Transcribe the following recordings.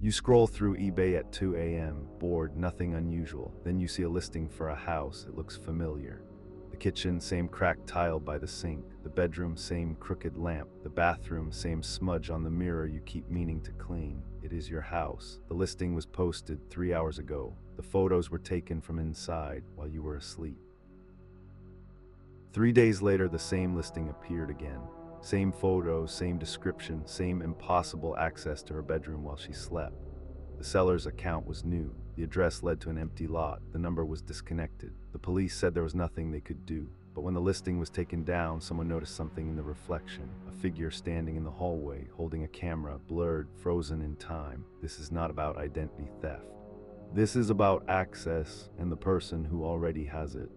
You scroll through eBay at 2 a.m., bored, nothing unusual. Then you see a listing for a house. It looks familiar. The kitchen, same cracked tile by the sink. The bedroom, same crooked lamp. The bathroom, same smudge on the mirror you keep meaning to clean. It is your house. The listing was posted 3 hours ago. The photos were taken from inside while you were asleep. 3 days later, the same listing appeared again. Same photos, same description, same impossible access to her bedroom while she slept. The seller's account was new. The address led to an empty lot. The number was disconnected. The police said there was nothing they could do. But when the listing was taken down, someone noticed something in the reflection. A figure standing in the hallway, holding a camera, blurred, frozen in time. This is not about identity theft. This is about access and the person who already has it.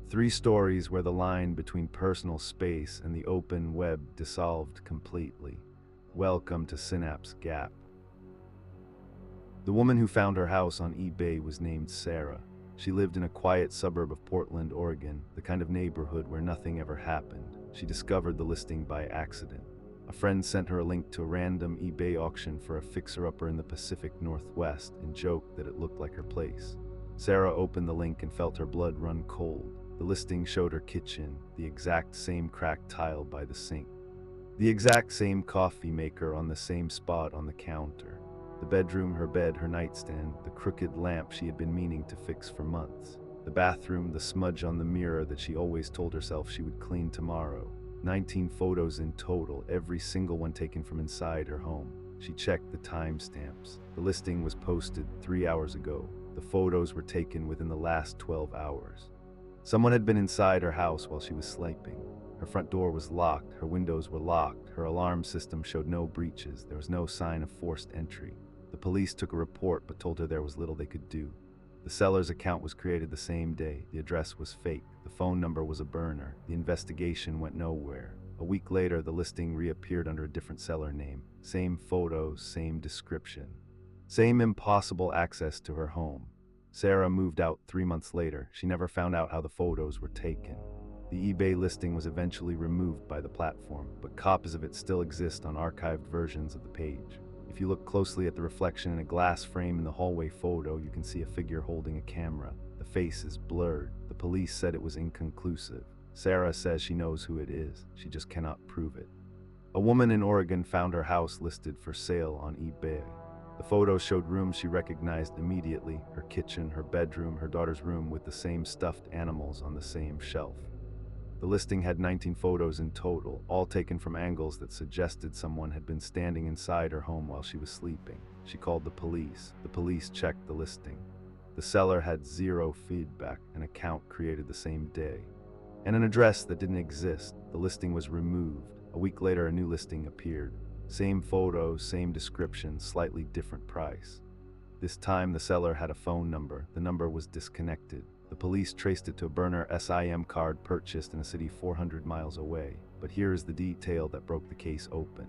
3 stories where the line between personal space and the open web dissolved completely. Welcome to Synapse Gap. The woman who found her house on eBay was named Sarah. She lived in a quiet suburb of Portland, Oregon, the kind of neighborhood where nothing ever happened. She discovered the listing by accident. A friend sent her a link to a random eBay auction for a fixer-upper in the Pacific Northwest and joked that it looked like her place. Sarah opened the link and felt her blood run cold. The listing showed her kitchen, the exact same cracked tile by the sink. The exact same coffee maker on the same spot on the counter. The bedroom, her bed, her nightstand, the crooked lamp she had been meaning to fix for months. The bathroom, the smudge on the mirror that she always told herself she would clean tomorrow. 19 photos in total, every single one taken from inside her home. She checked the timestamps. The listing was posted 3 hours ago. The photos were taken within the last 12 hours. Someone had been inside her house while she was sleeping. Her front door was locked, her windows were locked, her alarm system showed no breaches, there was no sign of forced entry. The police took a report but told her there was little they could do. The seller's account was created the same day, the address was fake, the phone number was a burner, the investigation went nowhere. A week later, the listing reappeared under a different seller name. Same photos, same description. Same impossible access to her home. Sarah moved out 3 months later. She never found out how the photos were taken. The eBay listing was eventually removed by the platform, but copies of it still exist on archived versions of the page. If you look closely at the reflection in a glass frame in the hallway photo, you can see a figure holding a camera. The face is blurred. The police said it was inconclusive. Sarah says she knows who it is. She just cannot prove it. A woman in Oregon found her house listed for sale on eBay. The photos showed rooms she recognized immediately, her kitchen, her bedroom, her daughter's room with the same stuffed animals on the same shelf. The listing had 19 photos in total, all taken from angles that suggested someone had been standing inside her home while she was sleeping. She called the police. The police checked the listing. The seller had 0 feedback, an account created the same day, and an address that didn't exist. The listing was removed. A week later, a new listing appeared. Same photos, same description, slightly different price. This time the seller had a phone number. The number was disconnected. The police traced it to a burner SIM card purchased in a city 400 miles away. But here is the detail that broke the case open.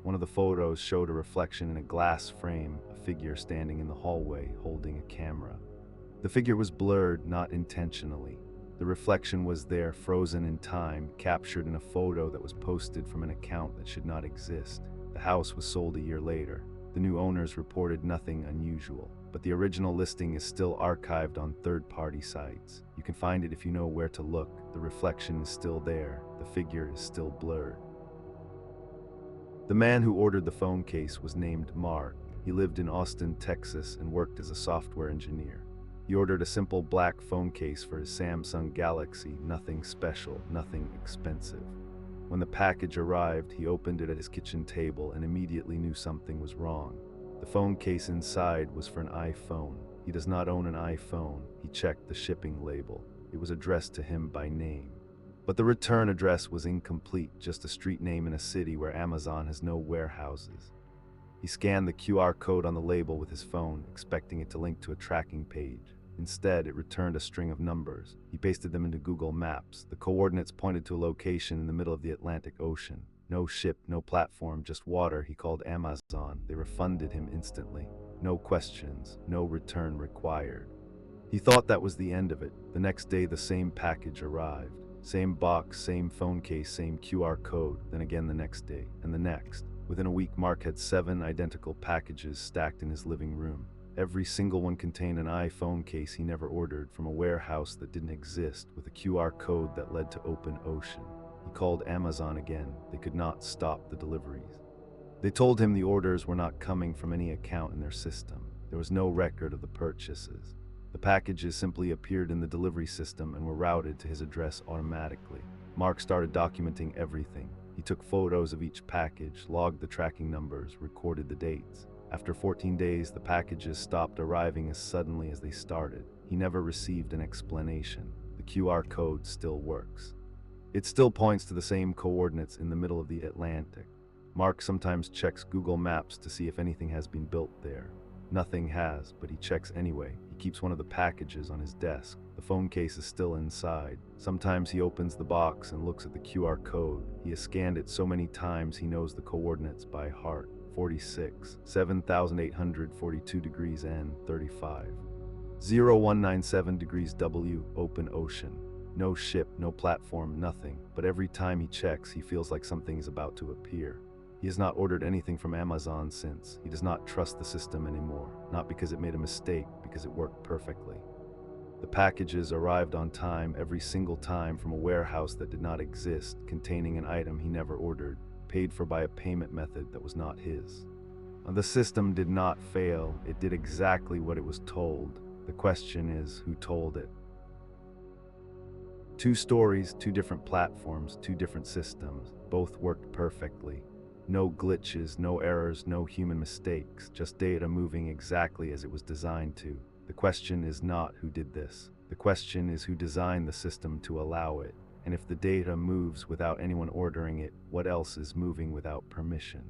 One of the photos showed a reflection in a glass frame, a figure standing in the hallway holding a camera. The figure was blurred, not intentionally. The reflection was there, frozen in time, captured in a photo that was posted from an account that should not exist. The house was sold a year later. The new owners reported nothing unusual, but the original listing is still archived on third-party sites. You can find it if you know where to look. The reflection is still there. The figure is still blurred. The man who ordered the phone case was named Mark. He lived in Austin, Texas, and worked as a software engineer. He ordered a simple black phone case for his Samsung Galaxy, nothing special, nothing expensive. When the package arrived, he opened it at his kitchen table and immediately knew something was wrong. The phone case inside was for an iPhone. He does not own an iPhone. He checked the shipping label. It was addressed to him by name. But the return address was incomplete, just a street name in a city where Amazon has no warehouses. He scanned the QR code on the label with his phone, expecting it to link to a tracking page. Instead, it returned a string of numbers. He pasted them into Google Maps. The coordinates pointed to a location in the middle of the Atlantic Ocean. No ship, no platform, just water. He called Amazon. They refunded him instantly. No questions, no return required. He thought that was the end of it. The next day, the same package arrived. Same box, same phone case, same QR code. Then again the next day, and the next. Within a week, Mark had 7 identical packages stacked in his living room. Every single one contained an iPhone case he never ordered from a warehouse that didn't exist, with a QR code that led to open ocean. He called Amazon again. They could not stop the deliveries. They told him the orders were not coming from any account in their system. There was no record of the purchases. The packages simply appeared in the delivery system and were routed to his address automatically. Mark started documenting everything. He took photos of each package, logged the tracking numbers, recorded the dates. After 14 days, the packages stopped arriving as suddenly as they started. He never received an explanation. The QR code still works. It still points to the same coordinates in the middle of the Atlantic. Mark sometimes checks Google Maps to see if anything has been built there. Nothing has, but he checks anyway. He keeps one of the packages on his desk. The phone case is still inside. Sometimes he opens the box and looks at the QR code. He has scanned it so many times he knows the coordinates by heart. 46, 7,842 degrees N, 35. 0197 degrees W, open ocean. No ship, no platform, nothing. But every time he checks, he feels like something is about to appear. He has not ordered anything from Amazon since. He does not trust the system anymore, not because it made a mistake, because it worked perfectly. The packages arrived on time every single time from a warehouse that did not exist, containing an item he never ordered, paid for by a payment method that was not his. The system did not fail. It did exactly what it was told. The question is, who told it? 2 stories, 2 different platforms, 2 different systems. Both worked perfectly. No glitches, no errors, no human mistakes, just data moving exactly as it was designed to. The question is not who did this. The question is who designed the system to allow it. And if the data moves without anyone ordering it, what else is moving without permission?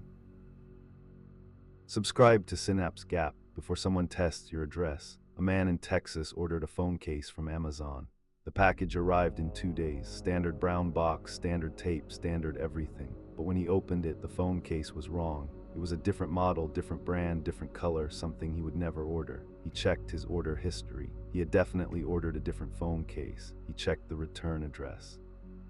Subscribe to Synapse Gap before someone tests your address. A man in Texas ordered a phone case from Amazon. The package arrived in 2 days. Standard brown box, standard tape, standard everything. But when he opened it, the phone case was wrong. It was a different model, different brand, different color, something he would never order. He checked his order history. He had definitely ordered a different phone case. He checked the return address.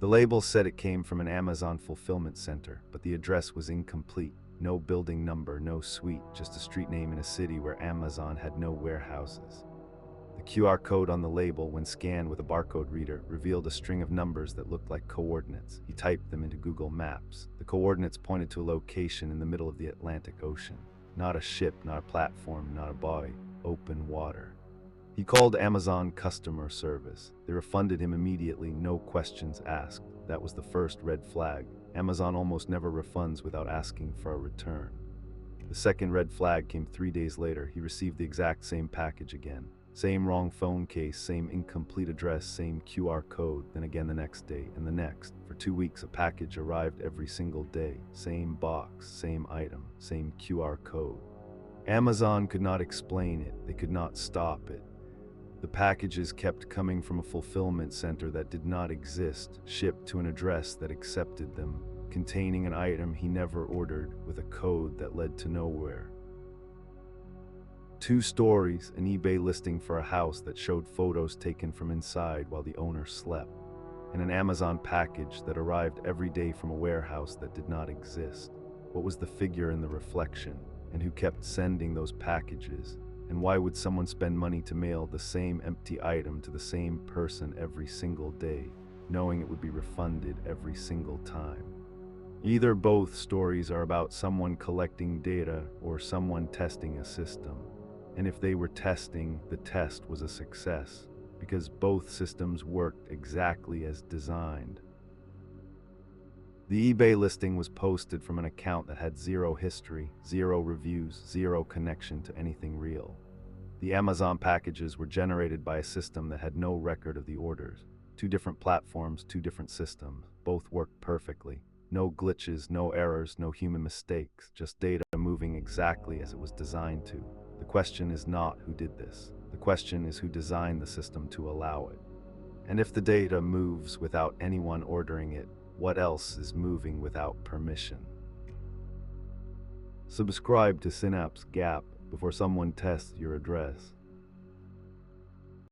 The label said it came from an Amazon fulfillment center, but the address was incomplete. No building number, no suite, just a street name in a city where Amazon had no warehouses. The QR code on the label, when scanned with a barcode reader, revealed a string of numbers that looked like coordinates. He typed them into Google Maps. The coordinates pointed to a location in the middle of the Atlantic Ocean. Not a ship, not a platform, not a buoy. Open water. He called Amazon customer service. They refunded him immediately, no questions asked. That was the first red flag. Amazon almost never refunds without asking for a return. The second red flag came 3 days later. He received the exact same package again. Same wrong phone case, same incomplete address, same QR code, then again the next day and the next. For 2 weeks, a package arrived every single day. Same box, same item, same QR code. Amazon could not explain it. They could not stop it. The packages kept coming from a fulfillment center that did not exist, shipped to an address that accepted them, containing an item he never ordered, with a code that led to nowhere. 2 stories, an eBay listing for a house that showed photos taken from inside while the owner slept, and an Amazon package that arrived every day from a warehouse that did not exist. What was the figure in the reflection, and who kept sending those packages? And why would someone spend money to mail the same empty item to the same person every single day, knowing it would be refunded every single time? Either both stories are about someone collecting data or someone testing a system. And if they were testing, the test was a success, because both systems worked exactly as designed. The eBay listing was posted from an account that had 0 history, 0 reviews, 0 connection to anything real. The Amazon packages were generated by a system that had no record of the orders. 2 different platforms, 2 different systems. Both worked perfectly. No glitches, no errors, no human mistakes, just data moving exactly as it was designed to. The question is not who did this. The question is who designed the system to allow it. And if the data moves without anyone ordering it, what else is moving without permission? Subscribe to Synapse Gap before someone tests your address.